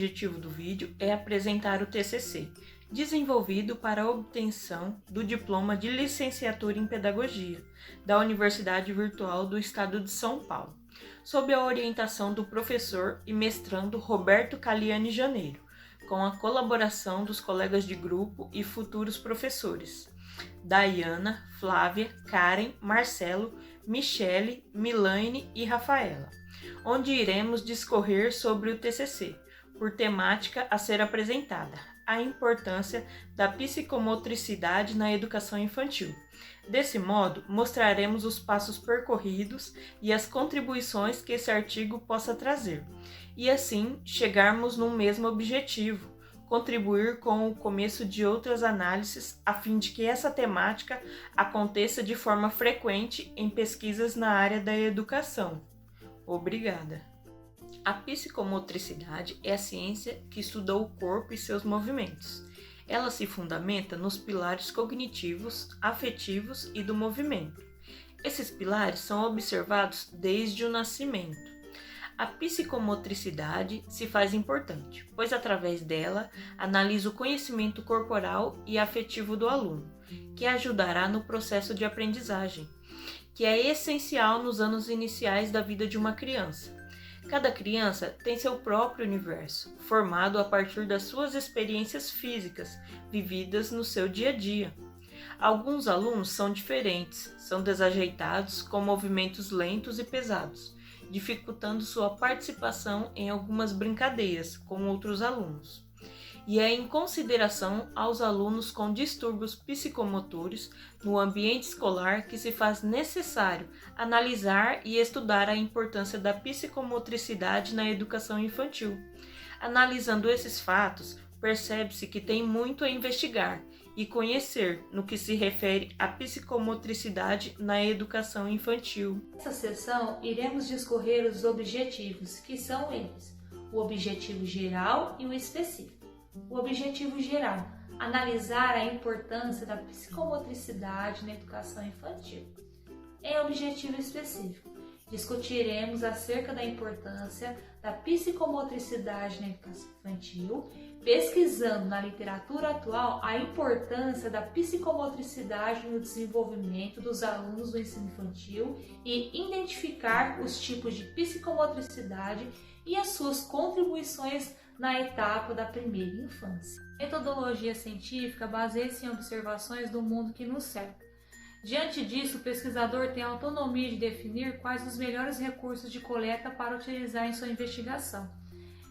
O objetivo do vídeo é apresentar o TCC, desenvolvido para a obtenção do diploma de licenciatura em Pedagogia da Universidade Virtual do Estado de São Paulo, sob a orientação do professor e mestrando Roberto Caliani Janeiro, com a colaboração dos colegas de grupo e futuros professores Daiana, Flávia, Karen, Marcelo, Michele, Milaine e Rafaela, onde iremos discorrer sobre o TCC, por temática a ser apresentada, a importância da psicomotricidade na educação infantil. Desse modo, mostraremos os passos percorridos e as contribuições que esse artigo possa trazer, e assim chegarmos no mesmo objetivo, contribuir com o começo de outras análises a fim de que essa temática aconteça de forma frequente em pesquisas na área da educação. Obrigada! A psicomotricidade é a ciência que estuda o corpo e seus movimentos. Ela se fundamenta nos pilares cognitivos, afetivos e do movimento. Esses pilares são observados desde o nascimento. A psicomotricidade se faz importante, pois através dela analisa o conhecimento corporal e afetivo do aluno, que ajudará no processo de aprendizagem, que é essencial nos anos iniciais da vida de uma criança. Cada criança tem seu próprio universo, formado a partir das suas experiências físicas, vividas no seu dia a dia. Alguns alunos são diferentes, são desajeitados, com movimentos lentos e pesados, dificultando sua participação em algumas brincadeiras com outros alunos. E é em consideração aos alunos com distúrbios psicomotores no ambiente escolar que se faz necessário analisar e estudar a importância da psicomotricidade na educação infantil. Analisando esses fatos, percebe-se que tem muito a investigar e conhecer no que se refere à psicomotricidade na educação infantil. Nessa sessão, iremos discorrer os objetivos, que são eles: o objetivo geral e o específico. O objetivo geral: analisar a importância da psicomotricidade na educação infantil. Em objetivo específico, discutiremos acerca da importância da psicomotricidade na educação infantil, pesquisando na literatura atual a importância da psicomotricidade no desenvolvimento dos alunos do ensino infantil e identificar os tipos de psicomotricidade e as suas contribuições na etapa da primeira infância. A metodologia científica baseia-se em observações do mundo que nos cerca. Diante disso, o pesquisador tem a autonomia de definir quais os melhores recursos de coleta para utilizar em sua investigação.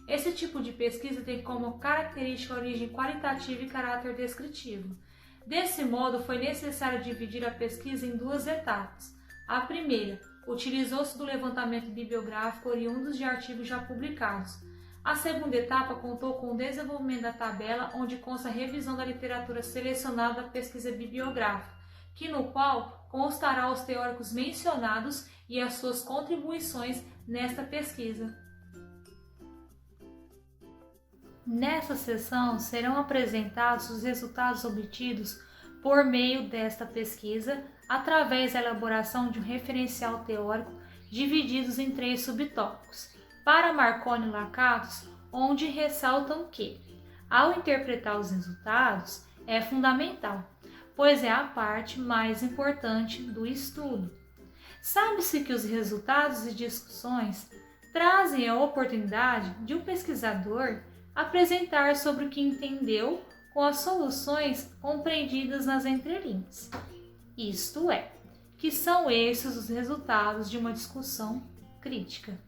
Esse tipo de pesquisa tem como característica a origem qualitativa e caráter descritivo. Desse modo, foi necessário dividir a pesquisa em duas etapas. A primeira, utilizou-se do levantamento bibliográfico oriundos de artigos já publicados. A segunda etapa contou com o desenvolvimento da tabela, onde consta a revisão da literatura selecionada da pesquisa bibliográfica, que no qual constará os teóricos mencionados e as suas contribuições nesta pesquisa. Nessa sessão serão apresentados os resultados obtidos por meio desta pesquisa, através da elaboração de um referencial teórico divididos em 3 subtópicos. Para Marconi e Lakatos, onde ressaltam que, ao interpretar os resultados, é fundamental, pois é a parte mais importante do estudo. Sabe-se que os resultados e discussões trazem a oportunidade de um pesquisador apresentar sobre o que entendeu com as soluções compreendidas nas entrelinhas. Isto é, que são esses os resultados de uma discussão crítica.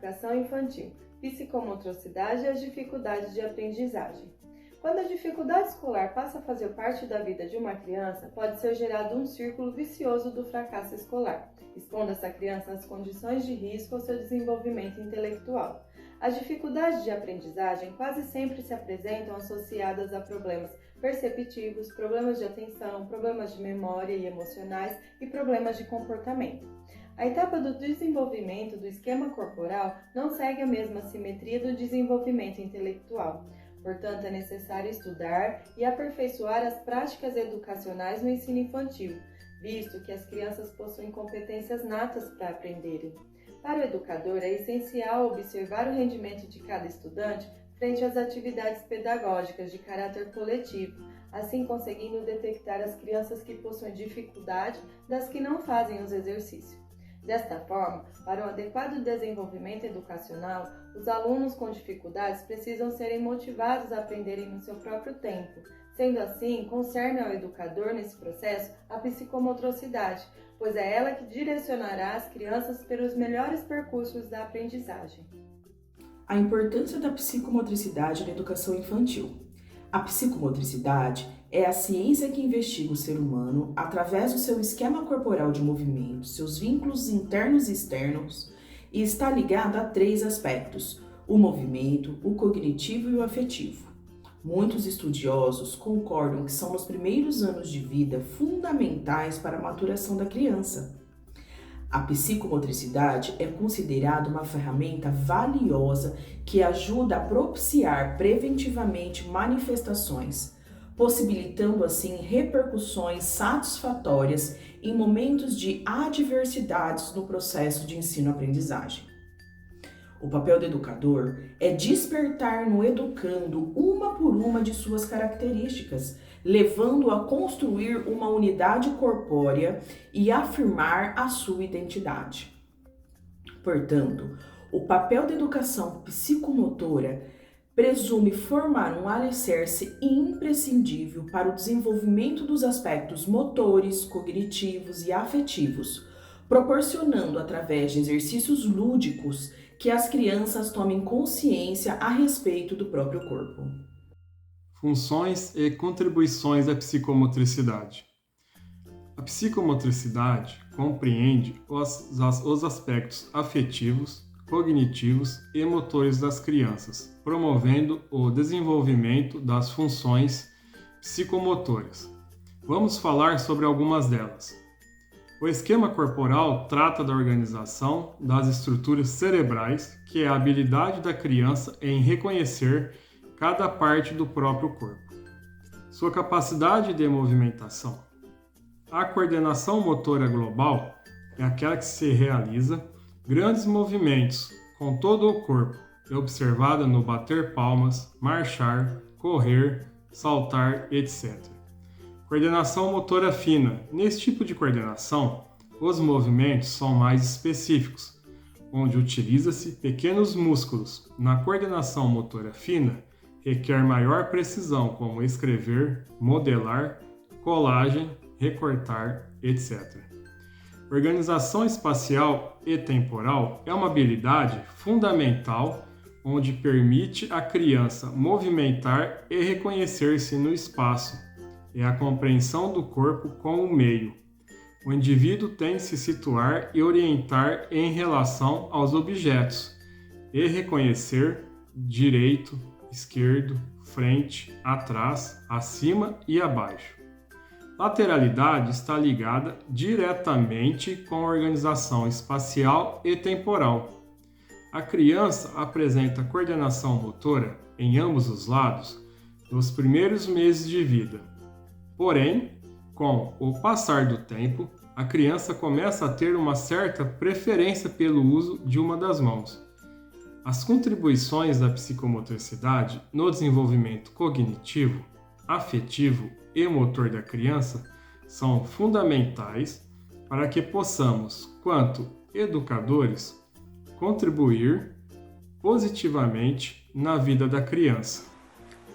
Educação infantil, psicomotricidade e as dificuldades de aprendizagem. Quando a dificuldade escolar passa a fazer parte da vida de uma criança, pode ser gerado um círculo vicioso do fracasso escolar, expondo essa criança às condições de risco ao seu desenvolvimento intelectual. As dificuldades de aprendizagem quase sempre se apresentam associadas a problemas perceptivos, problemas de atenção, problemas de memória e emocionais e problemas de comportamento. A etapa do desenvolvimento do esquema corporal não segue a mesma simetria do desenvolvimento intelectual. Portanto, é necessário estudar e aperfeiçoar as práticas educacionais no ensino infantil, visto que as crianças possuem competências natas para aprenderem. Para o educador, é essencial observar o rendimento de cada estudante frente às atividades pedagógicas de caráter coletivo, assim conseguindo detectar as crianças que possuem dificuldade das que não fazem os exercícios. Desta forma, para um adequado desenvolvimento educacional, os alunos com dificuldades precisam serem motivados a aprenderem no seu próprio tempo. Sendo assim, concerne ao educador nesse processo a psicomotricidade, pois é ela que direcionará as crianças pelos melhores percursos da aprendizagem. A importância da psicomotricidade na educação infantil. A psicomotricidade é a ciência que investiga o ser humano através do seu esquema corporal de movimento, seus vínculos internos e externos, e está ligada a 3 aspectos: o movimento, o cognitivo e o afetivo. Muitos estudiosos concordam que são nos primeiros anos de vida fundamentais para a maturação da criança. A psicomotricidade é considerada uma ferramenta valiosa que ajuda a propiciar preventivamente manifestações, possibilitando assim repercussões satisfatórias em momentos de adversidades no processo de ensino-aprendizagem. O papel do educador é despertar no educando uma por uma de suas características, levando-o a construir uma unidade corpórea e afirmar a sua identidade. Portanto, o papel da educação psicomotora presume formar um alicerce imprescindível para o desenvolvimento dos aspectos motores, cognitivos e afetivos, proporcionando através de exercícios lúdicos que as crianças tomem consciência a respeito do próprio corpo. Funções e contribuições da psicomotricidade. A psicomotricidade compreende os aspectos afetivos, cognitivos e motores das crianças, promovendo o desenvolvimento das funções psicomotoras. Vamos falar sobre algumas delas. O esquema corporal trata da organização das estruturas cerebrais, que é a habilidade da criança em reconhecer cada parte do próprio corpo. Sua capacidade de movimentação. A coordenação motora global é aquela que se realiza grandes movimentos com todo o corpo, é observada no bater palmas, marchar, correr, saltar, etc. Coordenação motora fina. Nesse tipo de coordenação, os movimentos são mais específicos, onde utiliza-se pequenos músculos. Na coordenação motora fina, requer maior precisão, como escrever, modelar, colagem, recortar, etc. Organização espacial e temporal é uma habilidade fundamental onde permite à criança movimentar e reconhecer-se no espaço. É a compreensão do corpo com o meio. O indivíduo tem de se situar e orientar em relação aos objetos e reconhecer direito, esquerdo, frente, atrás, acima e abaixo. Lateralidade está ligada diretamente com a organização espacial e temporal. A criança apresenta coordenação motora em ambos os lados nos primeiros meses de vida. Porém, com o passar do tempo, a criança começa a ter uma certa preferência pelo uso de uma das mãos. As contribuições da psicomotricidade no desenvolvimento cognitivo, afetivo e motor da criança são fundamentais para que possamos, quanto educadores, contribuir positivamente na vida da criança.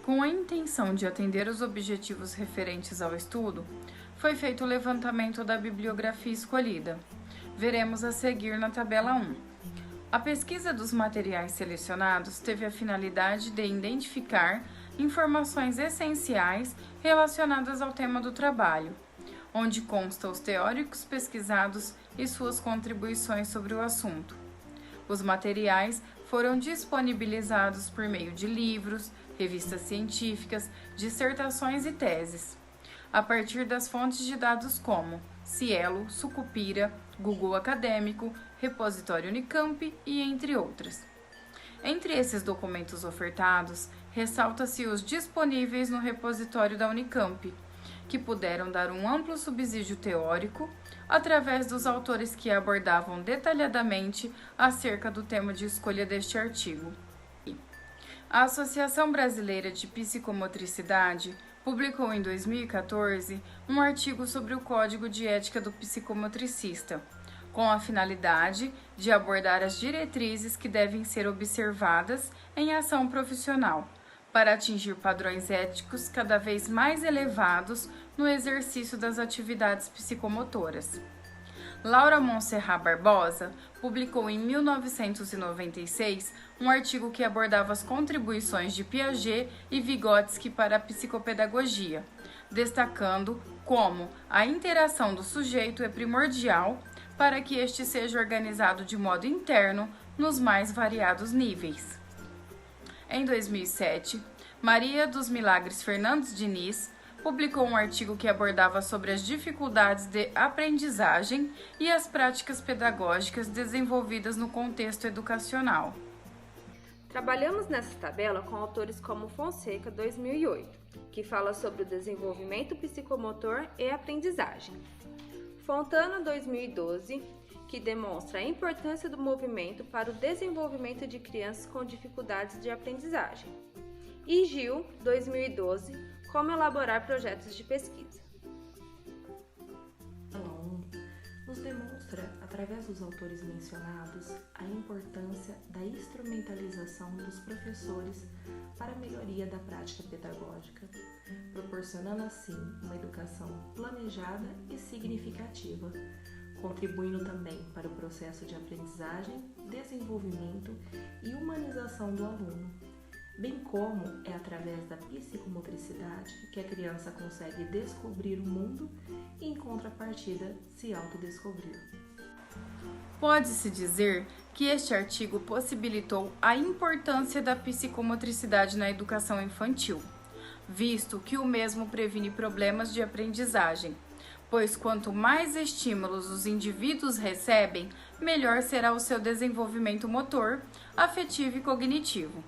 Com a intenção de atender os objetivos referentes ao estudo, foi feito o levantamento da bibliografia escolhida. Veremos a seguir na tabela 1. A pesquisa dos materiais selecionados teve a finalidade de identificar informações essenciais relacionadas ao tema do trabalho, onde consta os teóricos pesquisados e suas contribuições sobre o assunto. Os materiais foram disponibilizados por meio de livros, revistas científicas, dissertações e teses, a partir das fontes de dados como Cielo, Sucupira, Google Acadêmico, Repositório Unicamp e entre outras. Entre esses documentos ofertados, ressalta-se os disponíveis no repositório da Unicamp, que puderam dar um amplo subsídio teórico através dos autores que abordavam detalhadamente acerca do tema de escolha deste artigo. A Associação Brasileira de Psicomotricidade publicou em 2014 um artigo sobre o Código de Ética do Psicomotricista, com a finalidade de abordar as diretrizes que devem ser observadas em ação profissional, para atingir padrões éticos cada vez mais elevados no exercício das atividades psicomotoras. Laura Montserrat Barbosa publicou em 1996 um artigo que abordava as contribuições de Piaget e Vygotsky para a psicopedagogia, destacando como a interação do sujeito é primordial para que este seja organizado de modo interno nos mais variados níveis. Em 2007, Maria dos Milagres Fernandes Diniz publicou um artigo que abordava sobre as dificuldades de aprendizagem e as práticas pedagógicas desenvolvidas no contexto educacional. Trabalhamos nessa tabela com autores como Fonseca, 2008, que fala sobre o desenvolvimento psicomotor e aprendizagem. Fontana, 2012, que demonstra a importância do movimento para o desenvolvimento de crianças com dificuldades de aprendizagem. E Gil, 2012, como elaborar projetos de pesquisa. Nos demonstra, através dos autores mencionados, a importância da instrumentalização dos professores para a melhoria da prática pedagógica, proporcionando assim uma educação planejada e significativa, contribuindo também para o processo de aprendizagem, desenvolvimento e humanização do aluno, bem como é através da psicomotricidade que a criança consegue descobrir o mundo e, em contrapartida, se autodescobrir. Pode-se dizer que este artigo possibilitou a importância da psicomotricidade na educação infantil, visto que o mesmo previne problemas de aprendizagem, pois quanto mais estímulos os indivíduos recebem, melhor será o seu desenvolvimento motor, afetivo e cognitivo.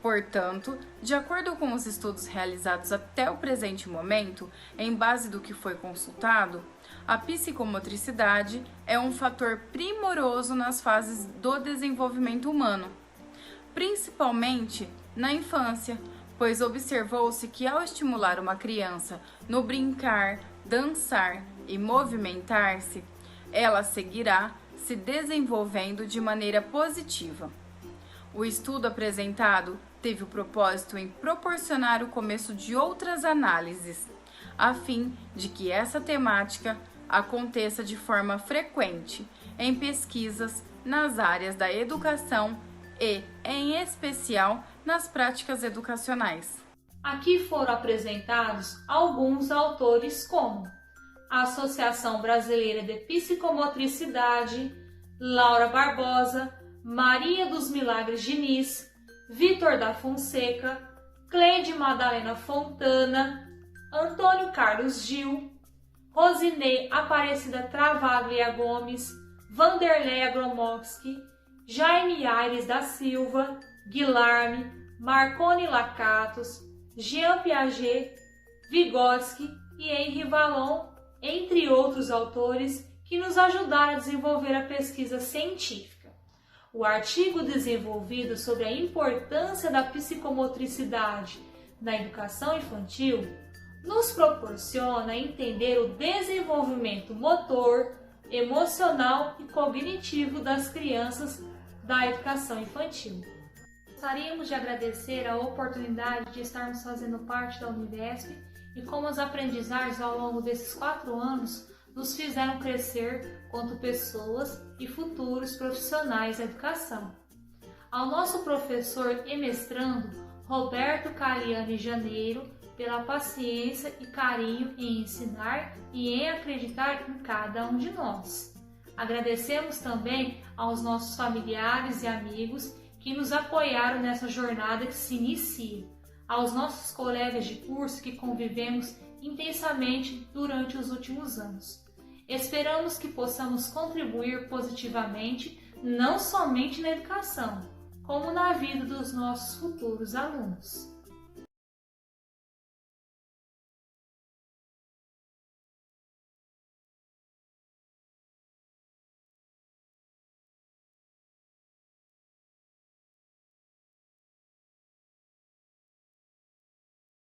Portanto, de acordo com os estudos realizados até o presente momento, em base do que foi consultado, a psicomotricidade é um fator primoroso nas fases do desenvolvimento humano, principalmente na infância, pois observou-se que ao estimular uma criança no brincar, dançar e movimentar-se, ela seguirá se desenvolvendo de maneira positiva. O estudo apresentado teve o propósito em proporcionar o começo de outras análises, a fim de que essa temática aconteça de forma frequente em pesquisas nas áreas da educação e, em especial, nas práticas educacionais. Aqui foram apresentados alguns autores como a Associação Brasileira de Psicomotricidade, Laura Barbosa, Maria dos Milagres Diniz, Vitor da Fonseca, Cleide Madalena Fontana, Antônio Carlos Gil, Rosinei Aparecida Travaglia Gomes, Vanderlei Agromowski, Jaime Aires da Silva, Guilherme, Marconi Lacatos, Jean Piaget, Vygotsky e Henri Vallon, entre outros autores que nos ajudaram a desenvolver a pesquisa científica. O artigo desenvolvido sobre a importância da psicomotricidade na educação infantil nos proporciona entender o desenvolvimento motor, emocional e cognitivo das crianças da educação infantil. Gostaríamos de agradecer a oportunidade de estarmos fazendo parte da Univesp e como as aprendizagens ao longo desses 4 anos nos fizeram crescer quanto pessoas e futuros profissionais da educação. Ao nosso professor e mestrando, Roberto Caliani Janeiro, pela paciência e carinho em ensinar e em acreditar em cada um de nós. Agradecemos também aos nossos familiares e amigos que nos apoiaram nessa jornada que se inicia, aos nossos colegas de curso que convivemos intensamente durante os últimos anos. Esperamos que possamos contribuir positivamente não somente na educação, como na vida dos nossos futuros alunos.